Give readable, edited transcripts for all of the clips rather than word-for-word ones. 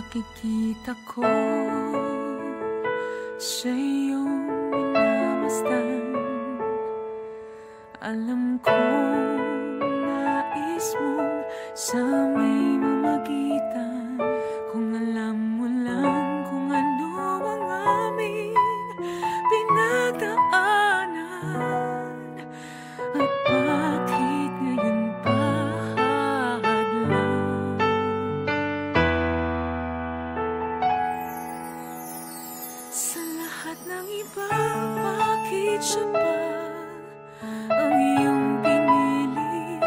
nakikita ko sa iyong minamasdan. Alam kong nais mong sa may mamagitan. Kung alam mo lang kung ano ang aming pinagdaanan, at bakit ngayon pa hadlang. Sa lahat ng iba, bakit siya pa ang iyong pinili?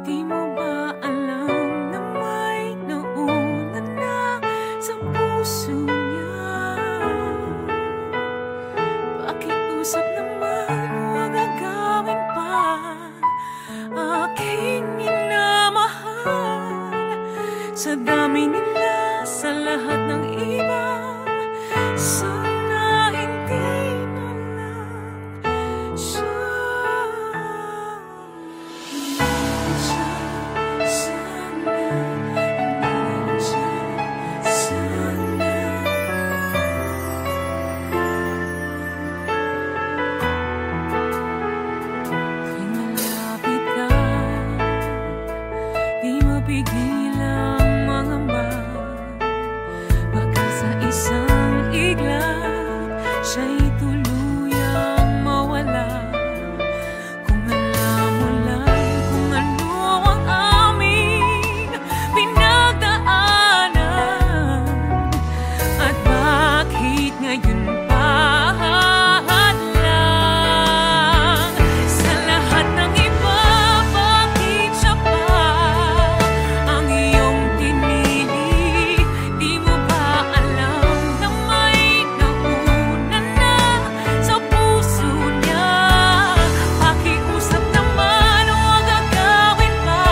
Di mo ba alam na may nauna na sa puso niya? Pakiusap naman, huwag agawin pa aking minamahal. Sa dami nila, sa lahat ng iba, sana hindi na lang siya. Pigil ang mga baka sa isang iglap siya'y tuluyang mawala. Kung alam mo lang kung ano ang aming pinagdaanan, at bakit ngayon pa hadlang. Sa lahat ng iba, bakit siya pa ang iyong pinili? Di mo ba alam na may nauna na sa puso niya? Pakiusap naman, huwag agawin pa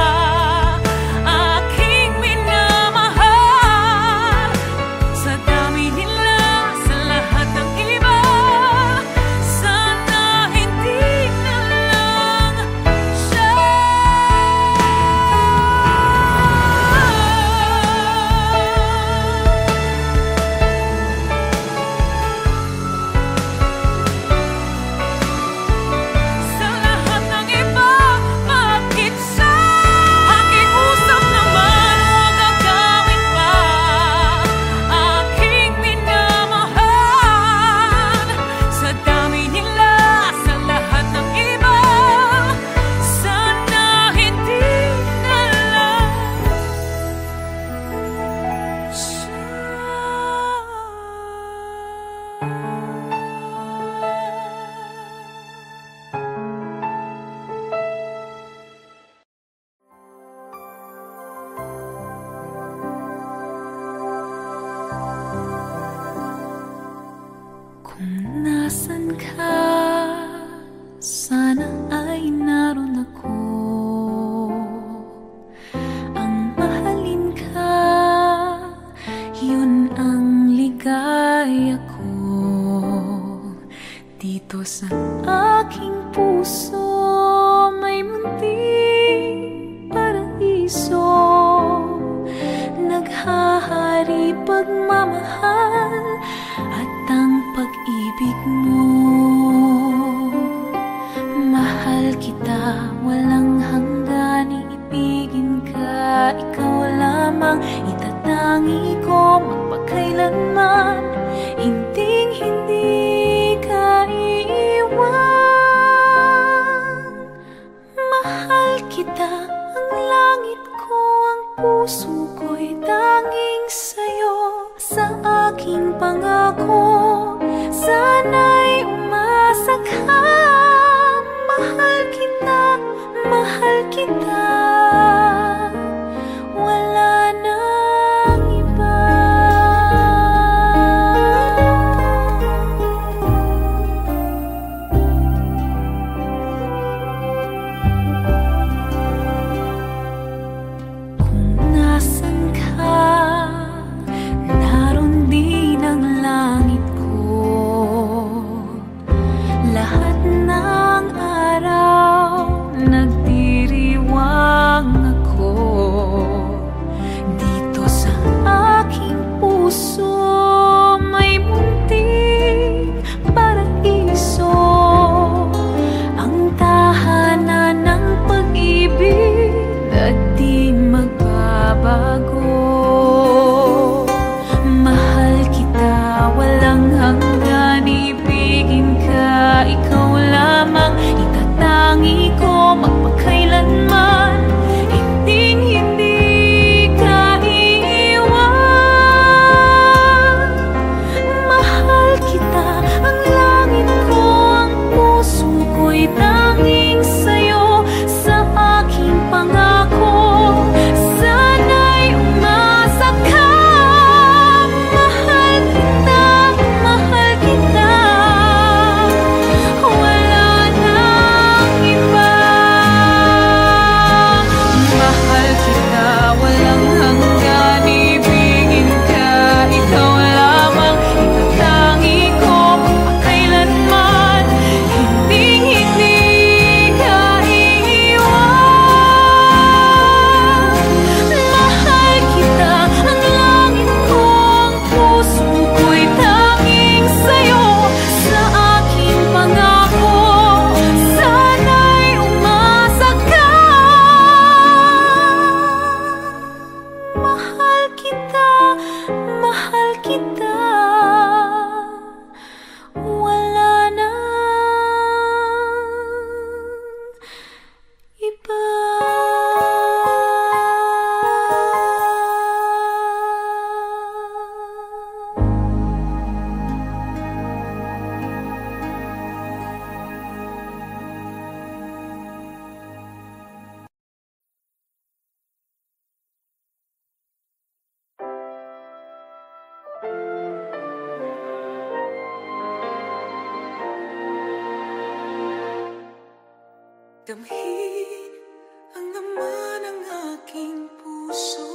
aking minamahal. Sa dami nila, sa lahat ng iba, sana hindi na lang siya. Sa lahat ng iba, bakit siya? Pakiusap naman, huwag agawin pa aking minamahal. Sa dami nila, sa lahat ng iba, sana hindi na lang siya. Kung nasan ka, sana ay naroon ako. Ang mahalin ka, yun ang ligaya ko. Dito sa aking puso, may munting paraiso. Naghahari pagmamahal at ang pag-ibig mo. Mahal kita, walang hanggan, iibigin ka. Ikaw lamang itatangi ko magpakailanman. Hinding-hindi ka iiwan. Mahal kita, ang langit ko, ang puso ko'y tanging sa'yo. Sa aking pangako, sana'y umasa ka. Mahal kita, mahal kita, wala nang iba. Damhin ang laman ng aking puso,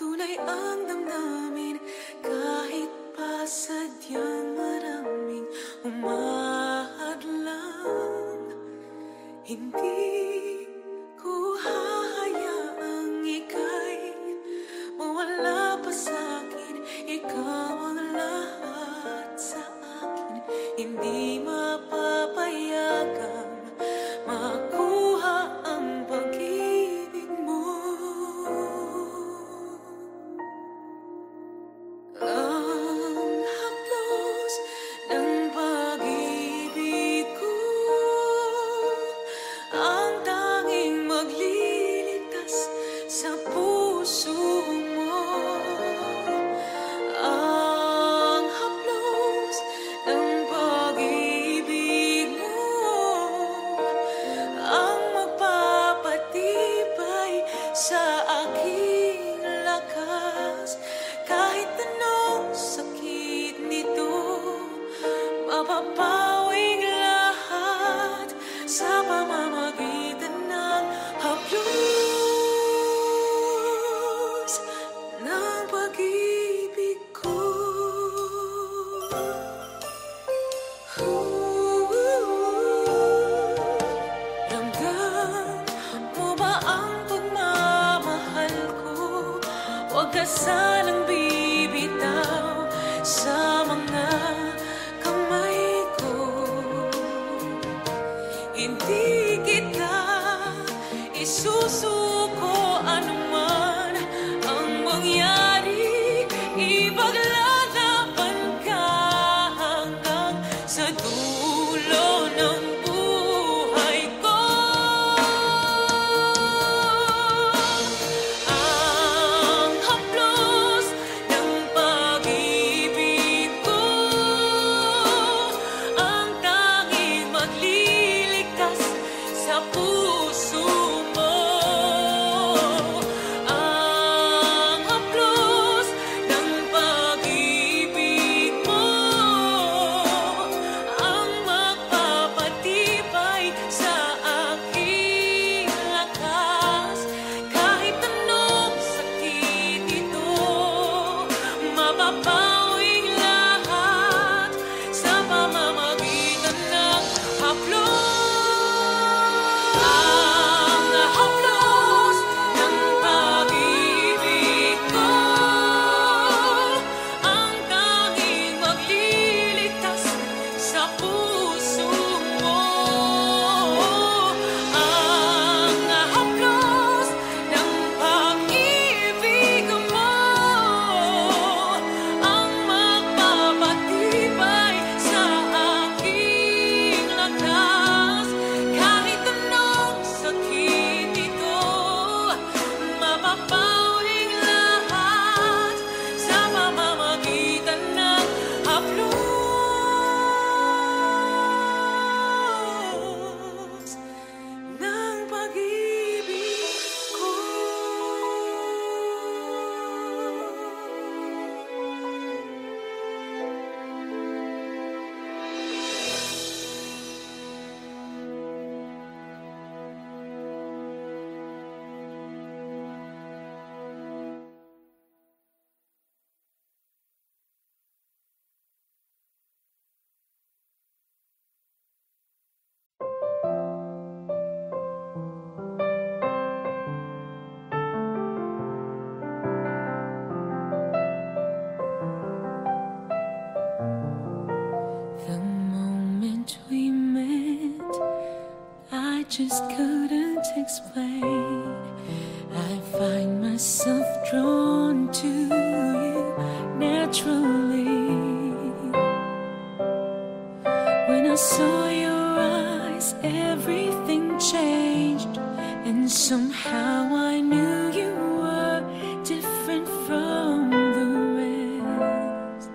tunay ang damdamin kahit pa sadyang maraming umahadlang. Hindi ko hahayaang ika'y mawala pa sa'kin, ikaw ang lahat sa akin. Hindi mapapayagang makuha ang pag-ibig mo. Ang haplos ng pag-ibig ko, ang tanging magliligtas sa puso mo. Ang haplos ng pag-ibig mo, ang magpapatibay sa aking lakas. Kahit anong sakit nito, mapapawing lahat sa pamamagitan ng haplos ng pag-ibig ko. Ramdam mo ba ang pagmamahal ko? Huwag ka sanang bibitaw sa mga kamay ko. Hindi kita isusuko anuman ang mangyari. Ipaglalaban ka hanggang sa dulo ng buhay ko. Ang haplos ng pag-ibig ko, ang tanging magliligtas sa puso mo. Ang haplos ng pag-ibig mo, ang magpapatibay sa aking lakas. Kahit anong sakit ito, mapapawing lahat sa pamamagitan ng haplos. Ang haplos ng pag-ibig ko, ang tanging magliligtas sa puso mo. Ang haplos ng pag-ibig mo, ang magpapatibay sa aking lakas. Kahit anong sakit ito, mapapawing lahat sa pamamagitan ng haplos ng pag-ibig ko. The moment we met, I just couldn't explain. I find myself drawn to you naturally. When I saw your eyes, everything changed, and somehow I knew you were different from the rest.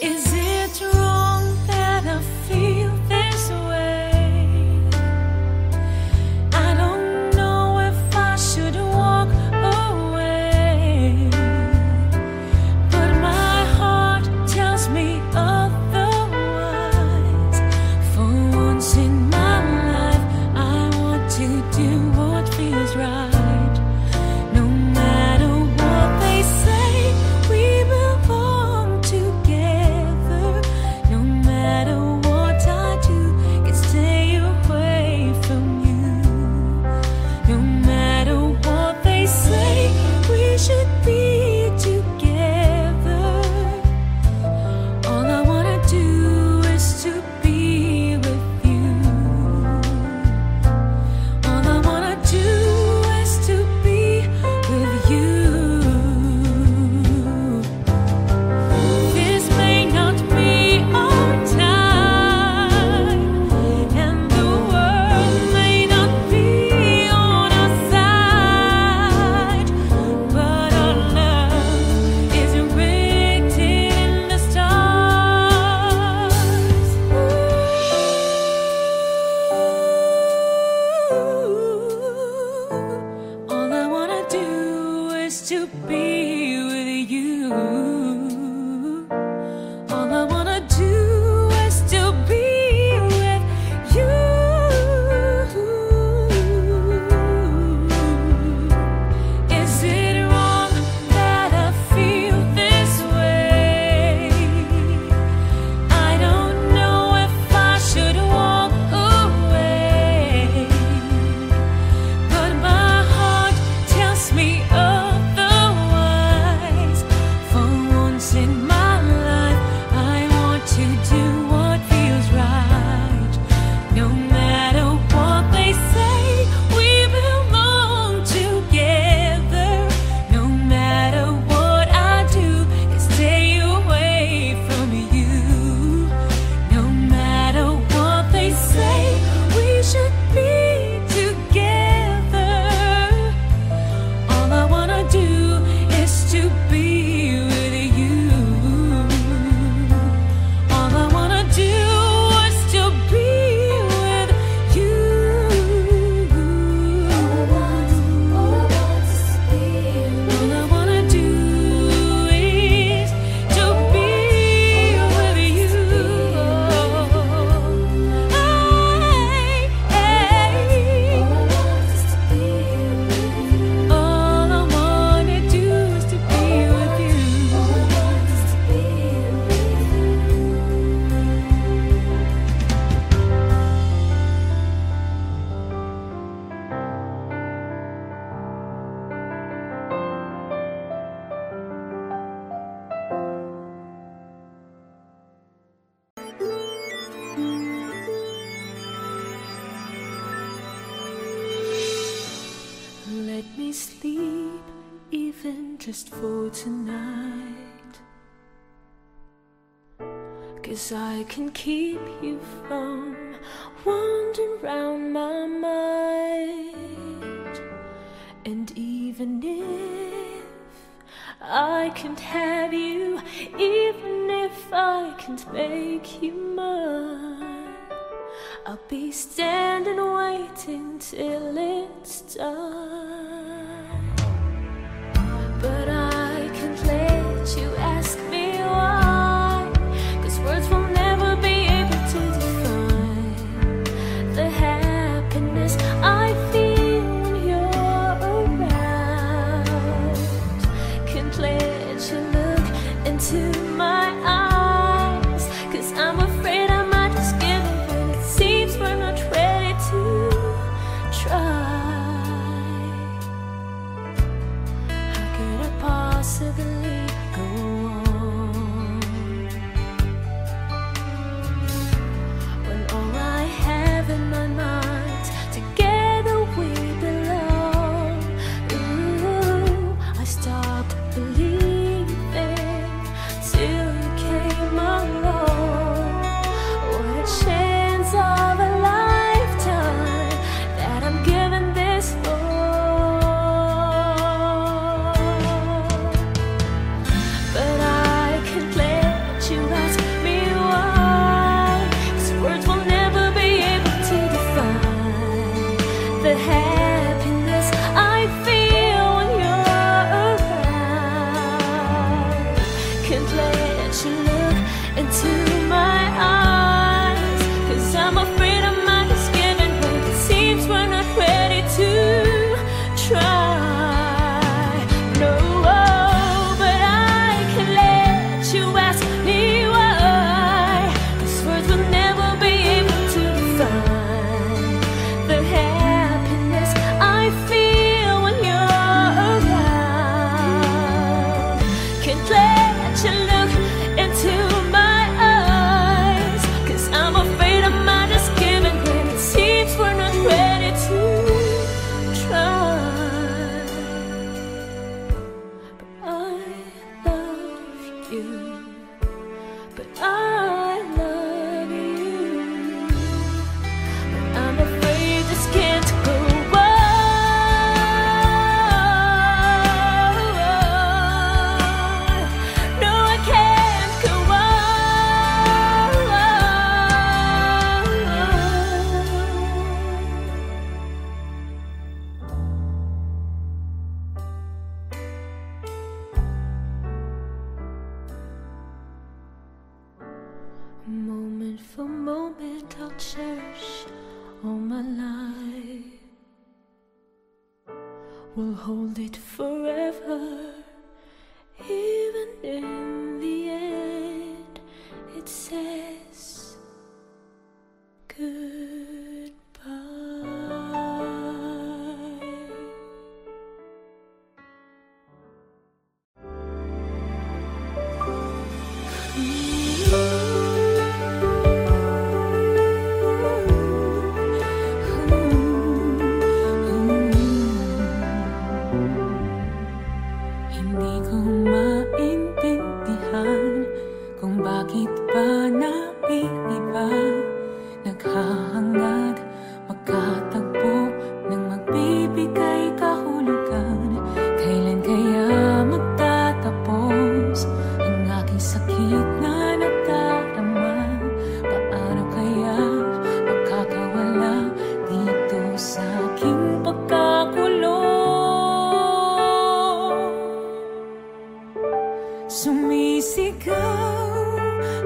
Is it wrong that I feel this way? I don't know if I should walk away, feels right. No matter what they say, we belong together. No matter what I do, can stay away from you. No matter what they say, we should be together. All I wanna do is to be with you. All I wanna do is to be with you. This may not be our time, and the world may not be on our side, but our love is written in the stars. All I wanna do is to be with you. All I wanna do is to be with you. Is it wrong that I feel this way? I don't know if I should walk away, but my heart tells me otherwise. For once in my life, I want to do what feels right. No matter what they say, we belong together. No matter what I do, can stay away from you. No matter what they say, we should be together. All I wanna do is to be with you. All I wanna do is to be with you. All I wanna do is to be with you. All I wanna do is to be with you. Let me sleep, even just for tonight, 'cause I can keep you from wandering round my mind. And even if I can't have you, even if I can't make you mine, I'll be standing waiting till it's done. But I can't let you ask me why, 'cause words will never be able to define the happiness I feel when you're around. Can't let you look into my eyes, 'cause I'm afraid I might just give up when it seems we're not ready to try. a moment I'll cherish all my life. We'll hold it forever, even in the end it says goodbye. Hindi ko maintindihan kung bakit ba naiiba, naghahangad magkatagpo ng magbibigay kahulugan. Kailan kaya magtatapos ang aking sakit na nadarama? Paano kaya makakawala dito sa aking pagkakulong? Sumisigaw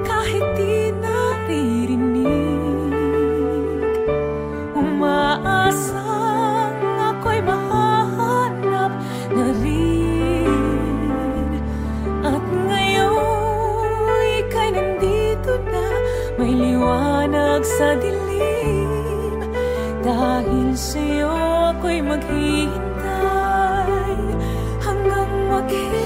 kahit di naririnig, umaasang ako'y mahanap na rin. At ngayon ika'y nandito na, may liwanag sa dilim. Dahil sa'yo ako'y maghihintay hanggang maghihintay.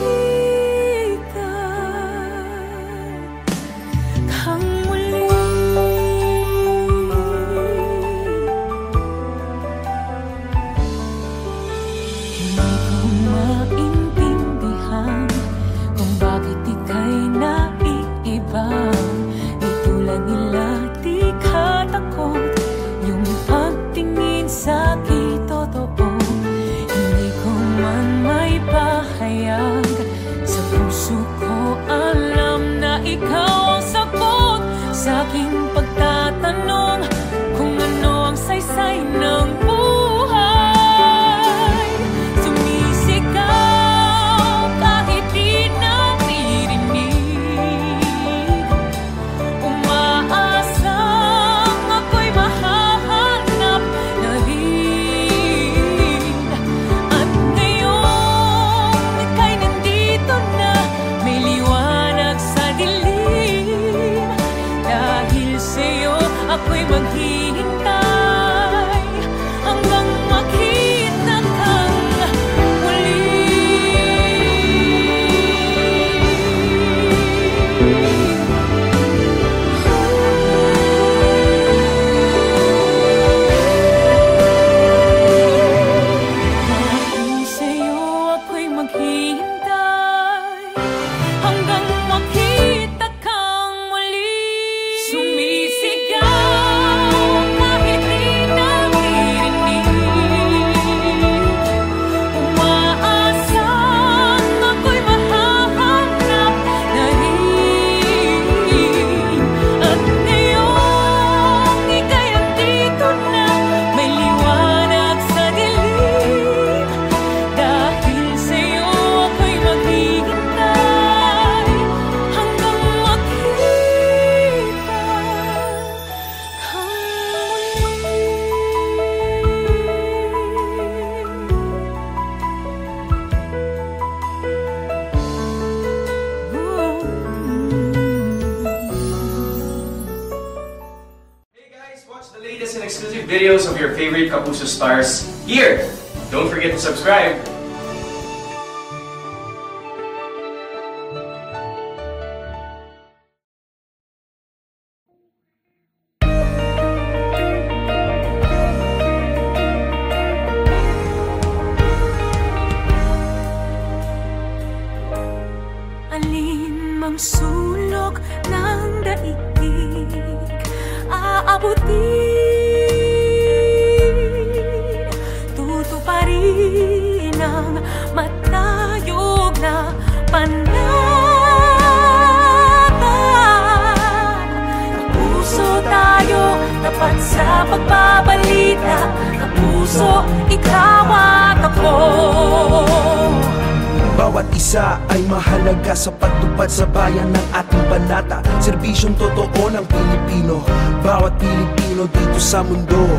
Sa aking pagtatanong kung ano ang saysay ng buhay, sumisigaw kahit di naririnig, umaasang ako'y mahahanap na rin. At ngayon ika'y nandito na, may liwanag sa dilim. Dahil sa'yo ako'y maghihintay hanggang makita kang muli. Dahil sa'yo ako'y maghihintay hanggang makita kang muli. Sumisigaw kahit di naririnig, umaasang ako'y mahahanap na rin. At ngayon ika'y andito na, may liwanag sa dilim. Dahil sa'yo ako'y maghihintay hanggang makita Hey guys, watch the latest and exclusive videos of your favorite Kapuso stars here. Don't forget to subscribe. Alin mang sulok ng daigdig aabutin, tutuparin ang matayog na pananapan. Kapuso tayo, tapat sa pagbabalita. Kapuso, ikaw at ako. Bawat isa ay mahalaga sa pagtupad sa bayan ng ating banata. Serbisyong totoo ng Pilipino, bawat Pilipino dito sa mundo.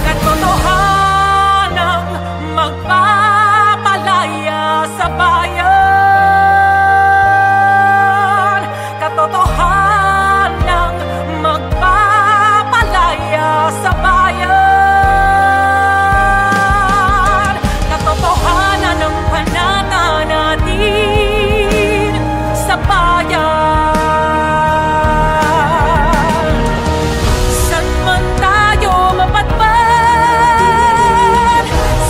Katotohanang magpapalaya sa bayan. Katotohanang magpapalaya sa bayan. Katotohanan ng panata natin sa bayan. Saan man tayo mapadpad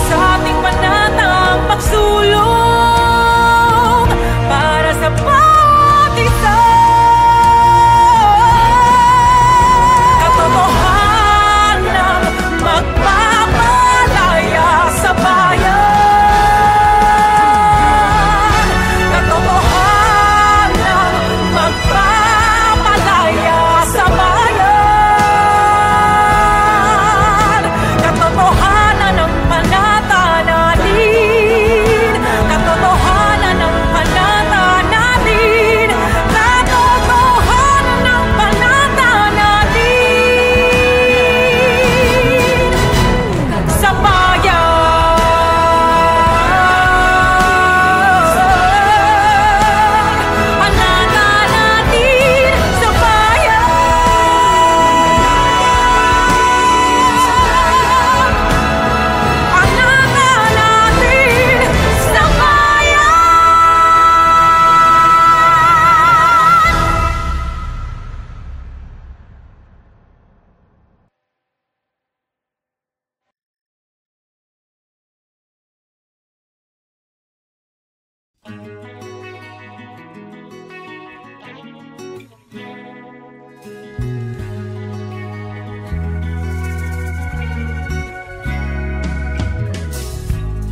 sa ating panatang pagsulong para sa bawat isa. Katotohanang magpapalaya sa bayan. Katotohanang magpapalaya sa bayan. Katotohanan ng panata natin. Katotohanan ng panata natin. Katotohanan ng panata natin sa bayan. Panata natin sa bayan. Panata natin sa bayan.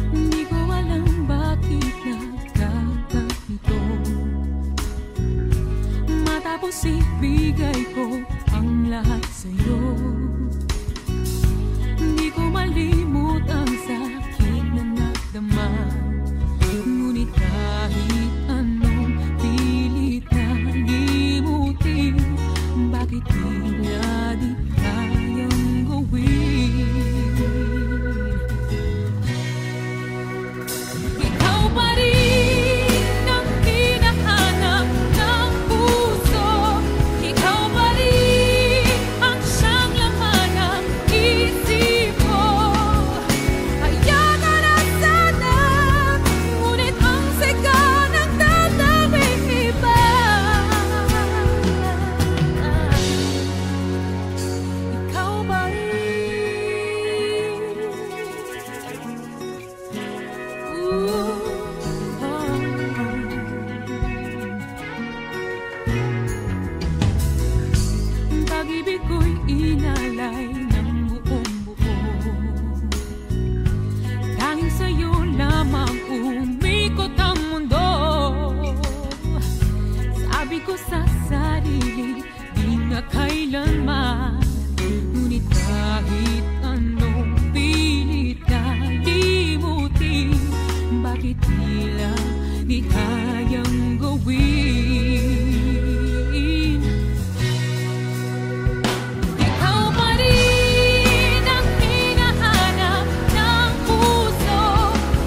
Hindi ko alam bakit nagkakganito. Matapos ibigay ko ang lahat sa'yo, hindi ko malimot ang sakit na nadama. Ngunit kahit anong pilit na limutin, bakit tila di kayang gawin? Ikaw pa rin ang hinahanap ng puso. Ikaw pa rin ang siyang laman ng isip ko. Hayaan ka na sana, ngunit ang sigaw ng damdaming iba. Ikaw pa rin. Pag-ibig ko'y inalay ng buong buo. Tanging sa'yo lamang umikot ang mundo. Sabi ko sa sarili, di nga kailanman. Ngunit kahit anong pilit na limutin, bakit tila di kayang gawin? Ikaw pa rin ang hinahanap ng puso.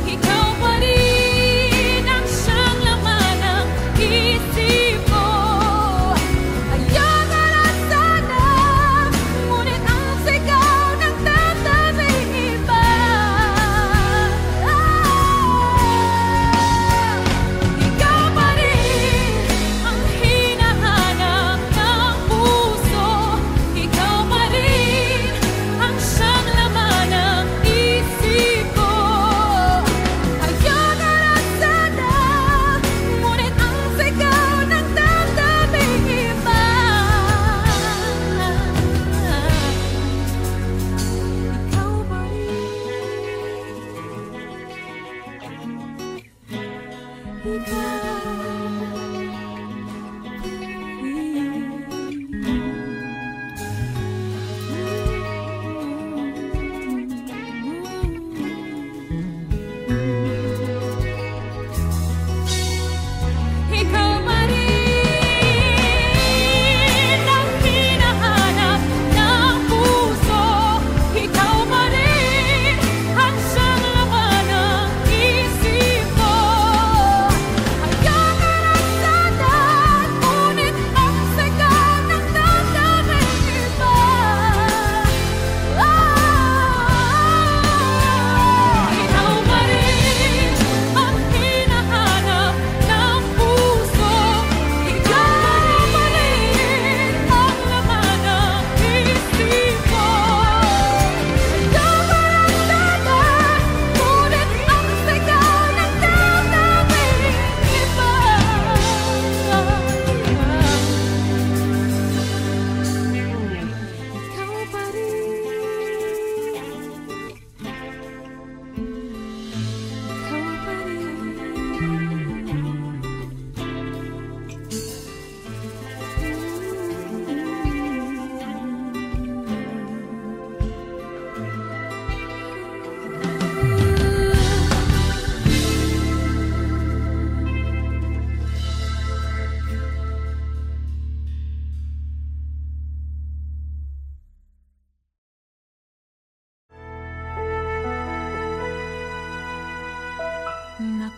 Ikaw pa rin ang siyang laman ng isip ko. Hayaan ka na sana, ngunit ang sigaw ng damdaming iba. Ikaw pa rin ang hinahanap ng puso. Ikaw pa rin ang siyang laman ng isip ko. Hayaan ka na sana, ngunit ang sigaw ng damdaming iba. Ikaw pa rin. Ikaw.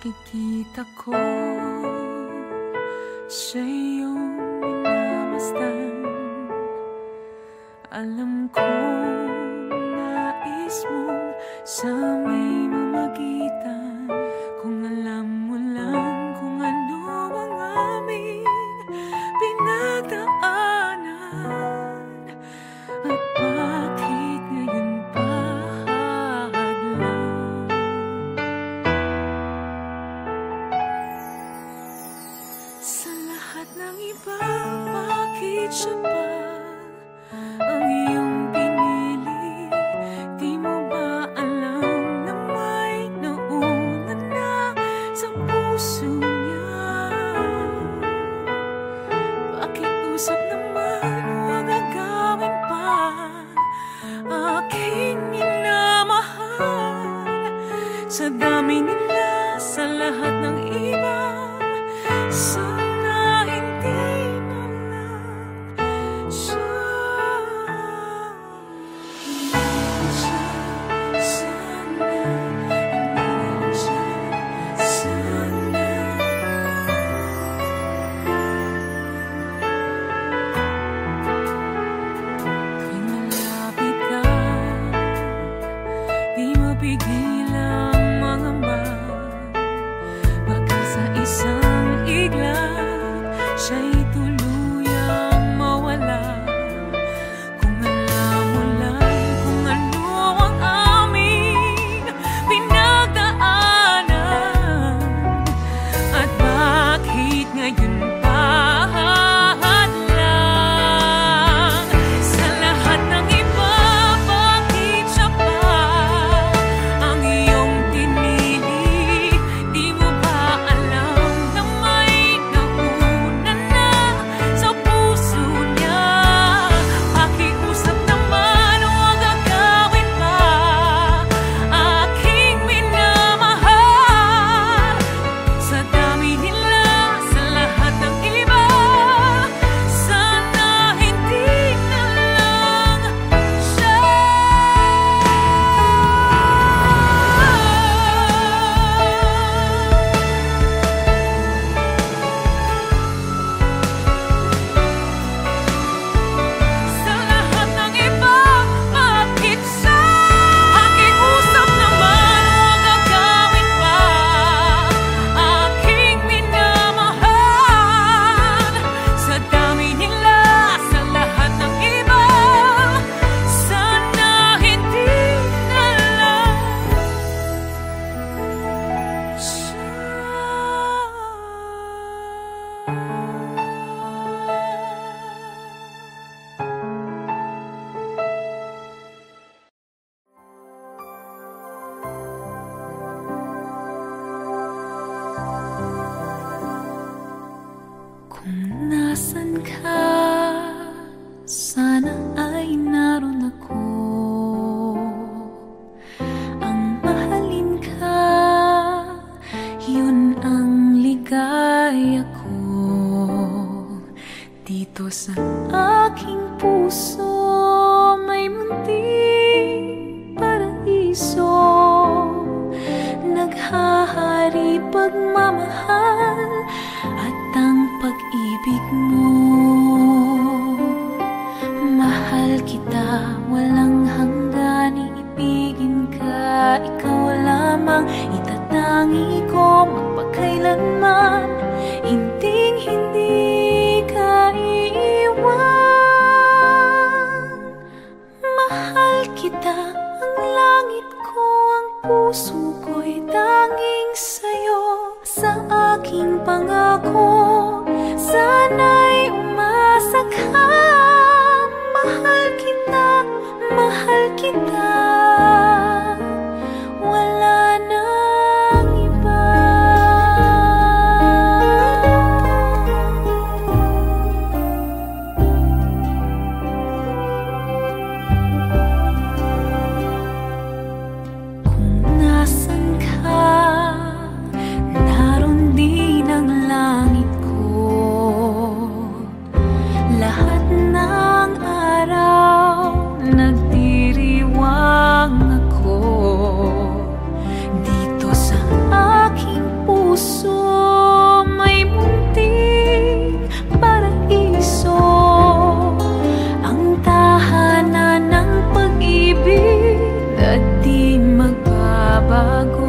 nakikita ko sa iyong minamasdan. Alam kong nais mong sa may mamagitan. Kung alam mo lang kung ano ang aming pinagdaanan, at bakit ngayon pa hadlang. Sa lahat ng iba, bakit siya pa ang iyong pinili? Di mo ba alam na may nauna na sa puso niya? Pakiusap naman, huwag agawin pa aking minamahal. Sa dami nila, sa lahat ng iba, sana hindi na lang siya. Sana hindi siya. Sana kung malapit ka, di mapigil ang mangamba. Baka sa isang iglap, siya'y tuluyang mawala. Kung alam mo lang kung ano ang aming pinagdaanan, at bakit ngayon pa hadlang. Sa lahat ng iba, bakit siya pa ang iyong pinili? Di mo ba alam na may nauna na sa puso niya? Pakiusap naman, huwag agawin pa aking minamahal. Sa dami nila, sa lahat ng iba, sana hindi na lang siya. Sa lahat ng iba, bakit siya? Pakiusap naman, huwag agawin pa aking minamahal. Sa dami nila, sa lahat ng iba, sana hindi na lang kung nasan ka, sana ay naroon ako. Ang mahalin ka, yun ang ligaya ko. Dito sa aking puso, may munting paraiso. Naghahari pagmamahal at ang pag-ibig mo. Mahal kita, walang hanggan, iibigin ka. Ikaw lamang itatangi ko magpakailanman. Hinding-hindi ka iiwan. Mahal kita, ang langit ko, ang puso ko'y tanging sa'yo. Sa aking pangako, sana'y umasa ka. Mahal kita, mahal kita. Wala nang iba. Kung nasan ka, naroon din ang langit ko. Lahat ng araw nagdiriwang bago